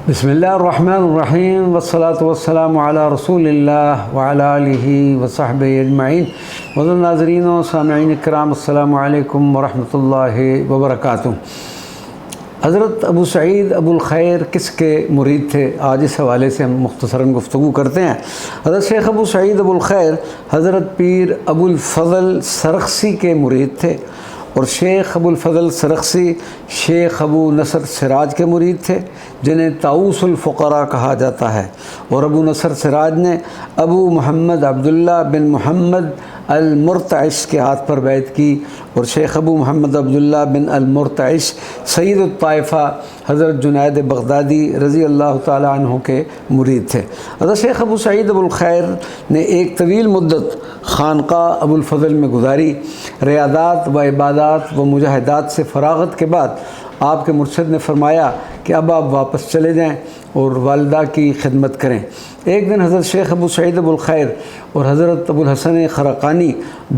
بسم اللہ الرحمن الرحیم والصلاة والسلام علی رسول اللہ وعلی آلہ وصحبہ اجمعین۔ معزز ناظرین و سامعین اکرام، السلام علیکم ورحمۃ اللہ وبرکاتہ۔ حضرت ابو سعید ابو الخیر کس کے مرید تھے؟ آج اس حوالے سے ہم مختصراً گفتگو کرتے ہیں۔ حضرت شیخ ابو سعید ابو الخیر حضرت پیر ابو الفضل سرخسی کے مرید تھے، اور شیخ ابو الفضل سرخسی شیخ ابو نصر سراج کے مرید تھے، جنہیں طاؤس الفقراء کہا جاتا ہے۔ اور ابو نصر سراج نے ابو محمد عبداللہ بن محمد المرتعش کے ہاتھ پر بیعت کی، اور شیخ ابو محمد عبداللہ بن المرتعش سید الطائفہ حضرت جنید بغدادی رضی اللہ تعالی عنہ کے مرید تھے۔ حضرت شیخ ابو سعید ابو الخیر نے ایک طویل مدت خانقاہ ابو الفضل میں گزاری۔ ریاضات و عبادات و مجاہدات سے فراغت کے بعد آپ کے مرشد نے فرمایا کہ اب آپ واپس چلے جائیں اور والدہ کی خدمت کریں۔ ایک دن حضرت شیخ ابو سعید ابو الخیر اور حضرت ابو الحسن خرقانی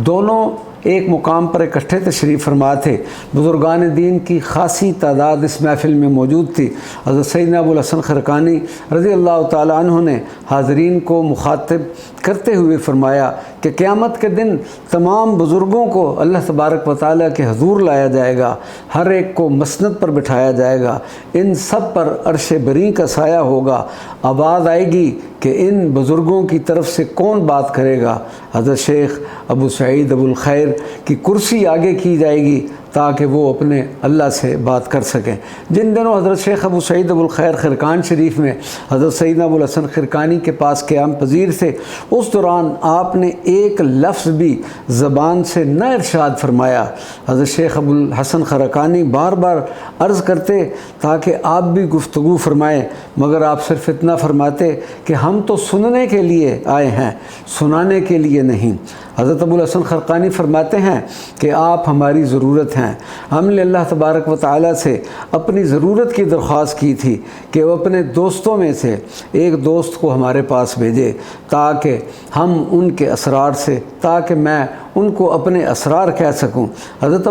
دونوں ایک مقام پر اکٹھے تشریف فرما تھے۔ بزرگان دین کی خاصی تعداد اس محفل میں موجود تھی۔ حضرت سیدنا ابو الحسن خرقانی رضی اللہ تعالی عنہ نے حاضرین کو مخاطب کرتے ہوئے فرمایا کہ قیامت کے دن تمام بزرگوں کو اللہ تبارک و تعالیٰ کے حضور لایا جائے گا، ہر ایک کو مسند پر بٹھایا جائے گا، ان سب پر عرش بری کا سایہ ہوگا۔ آواز آئے گی کہ ان بزرگوں کی طرف سے کون بات کرے گا؟ حضرت شیخ ابو سعید ابو الخیر کی کرسی آگے کی جائے گی تاکہ وہ اپنے اللہ سے بات کر سکیں۔ جن دنوں حضرت شیخ ابو سعید ابو الخیر خرقان شریف میں حضرت سیدنا ابو الحسن خرقانی کے پاس قیام پذیر تھے، اس دوران آپ نے ایک لفظ بھی زبان سے نہ ارشاد فرمایا۔ حضرت شیخ ابو الحسن خرقانی بار بار عرض کرتے تاکہ آپ بھی گفتگو فرمائیں، مگر آپ صرف اتنا فرماتے کہ ہم تو سننے کے لیے آئے ہیں، سنانے کے لیے نہیں۔ حضرت ابو الحسن خرقانی فرماتے ہیں کہ آپ ہماری ضرورت ہیں۔ ہم نے اللہ تبارک و تعالیٰ سے اپنی ضرورت کی درخواست کی تھی کہ وہ اپنے دوستوں میں سے ایک دوست کو ہمارے پاس بھیجے تاکہ ہم ان کے اسرار سے، تاکہ میں ان کو اپنے اسرار کہہ سکوں۔ حضرت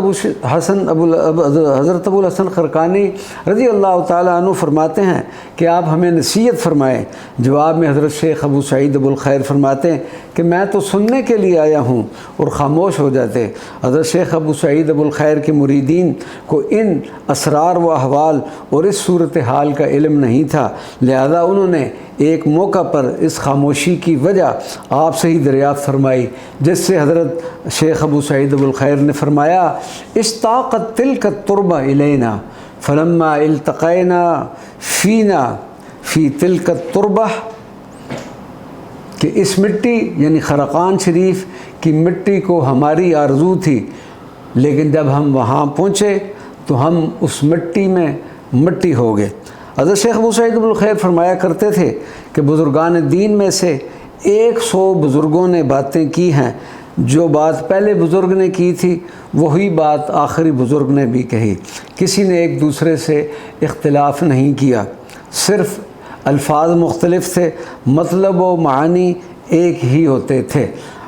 ابو الحسن خرقانی رضی اللہ تعالیٰ عنہ فرماتے ہیں کہ آپ ہمیں نصیحت فرمائیں۔ جواب میں حضرت شیخ ابو سعید ابو الخیر فرماتے ہیں کہ میں تو سننے کے لیے آیا ہوں، اور خاموش ہو جاتے۔ حضرت شیخ ابو سعید ابو الخیر کے مریدین کو ان اسرار و احوال اور اس صورتحال کا علم نہیں تھا، لہذا انہوں نے ایک موقع پر اس خاموشی کی وجہ آپ سے ہی دریافت فرمائی، جس سے حضرت شیخ ابو سعید ابو الخیر نے فرمایا: اشتاقت تلک التربہ الینا فلما التقینا فینا فی تلک التربہ، کہ اس مٹی یعنی خرقان شریف کی مٹی کو ہماری آرزو تھی، لیکن جب ہم وہاں پہنچے تو ہم اس مٹی میں مٹی ہو گئے۔ حضرت شیخ ابو سعید ابو الخیر فرمایا کرتے تھے کہ بزرگان دین میں سے 100 بزرگوں نے باتیں کی ہیں، جو بات پہلے بزرگ نے کی تھی وہی بات آخری بزرگ نے بھی کہی۔ کسی نے ایک دوسرے سے اختلاف نہیں کیا، صرف الفاظ مختلف تھے، مطلب و معانی ایک ہی ہوتے تھے۔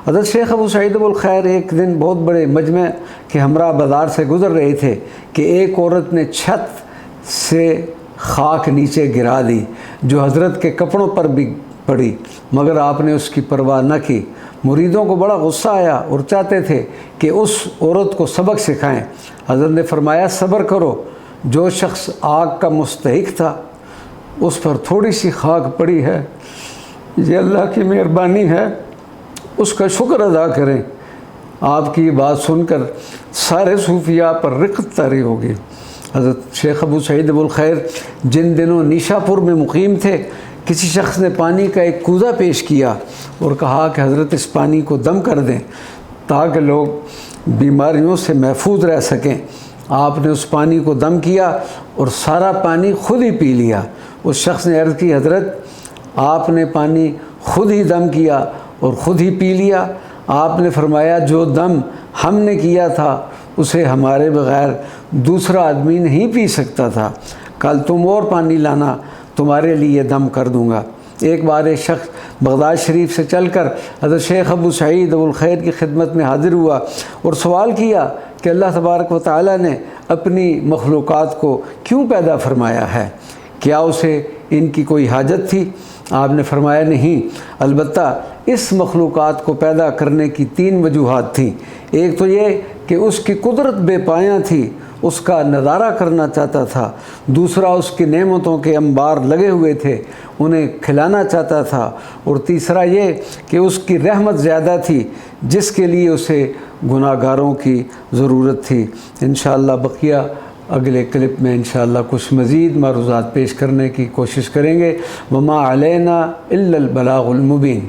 حضرت شیخ ابو سعید ابو الخیر ایک دن بہت بڑے مجمع کے ہمراہ بازار سے گزر رہے تھے کہ ایک عورت نے چھت سے خاک نیچے گرا دی، جو حضرت کے کپڑوں پر بھی پڑی، مگر آپ نے اس کی پرواہ نہ کی۔ مریدوں کو بڑا غصہ آیا اور چاہتے تھے کہ اس عورت کو سبق سکھائیں۔ حضرت نے فرمایا: صبر کرو، جو شخص آگ کا مستحق تھا اس پر تھوڑی سی خاک پڑی ہے، یہ اللہ کی مہربانی ہے، اس کا شکر ادا کریں۔ آپ کی یہ بات سن کر سارے صوفیاء پر رقت طاری ہوگی۔ حضرت شیخ ابو سعید ابو الخیر جن دنوں نیشا پور میں مقیم تھے، کسی شخص نے پانی کا ایک کوزہ پیش کیا اور کہا کہ حضرت اس پانی کو دم کر دیں تاکہ لوگ بیماریوں سے محفوظ رہ سکیں۔ آپ نے اس پانی کو دم کیا اور سارا پانی خود ہی پی لیا۔ اس شخص نے عرض کی: حضرت آپ نے پانی خود ہی دم کیا اور خود ہی پی لیا؟ آپ نے فرمایا: جو دم ہم نے کیا تھا اسے ہمارے بغیر دوسرا آدمی نہیں پی سکتا تھا، کل تم اور پانی لانا، تمہارے لیے دم کر دوں گا۔ ایک بار ایک شخص بغداد شریف سے چل کر حضرت شیخ ابو سعید ابو الخیر کی خدمت میں حاضر ہوا اور سوال کیا کہ اللہ تبارک و تعالیٰ نے اپنی مخلوقات کو کیوں پیدا فرمایا ہے؟ کیا اسے ان کی کوئی حاجت تھی؟ آپ نے فرمایا نہیں، البتہ اس مخلوقات کو پیدا کرنے کی 3 وجوہات تھیں۔ ایک تو یہ کہ اس کی قدرت بے پایاں تھی، اس کا نظارہ کرنا چاہتا تھا۔ دوسرا، اس کی نعمتوں کے انبار لگے ہوئے تھے، انہیں کھلانا چاہتا تھا۔ اور تیسرا یہ کہ اس کی رحمت زیادہ تھی، جس کے لیے اسے گناہ گاروں کی ضرورت تھی۔ انشاءاللہ بقیہ اگلے کلپ میں انشاءاللہ کچھ مزید معروضات پیش کرنے کی کوشش کریں گے۔ وما علینا الا البلاغ المبین۔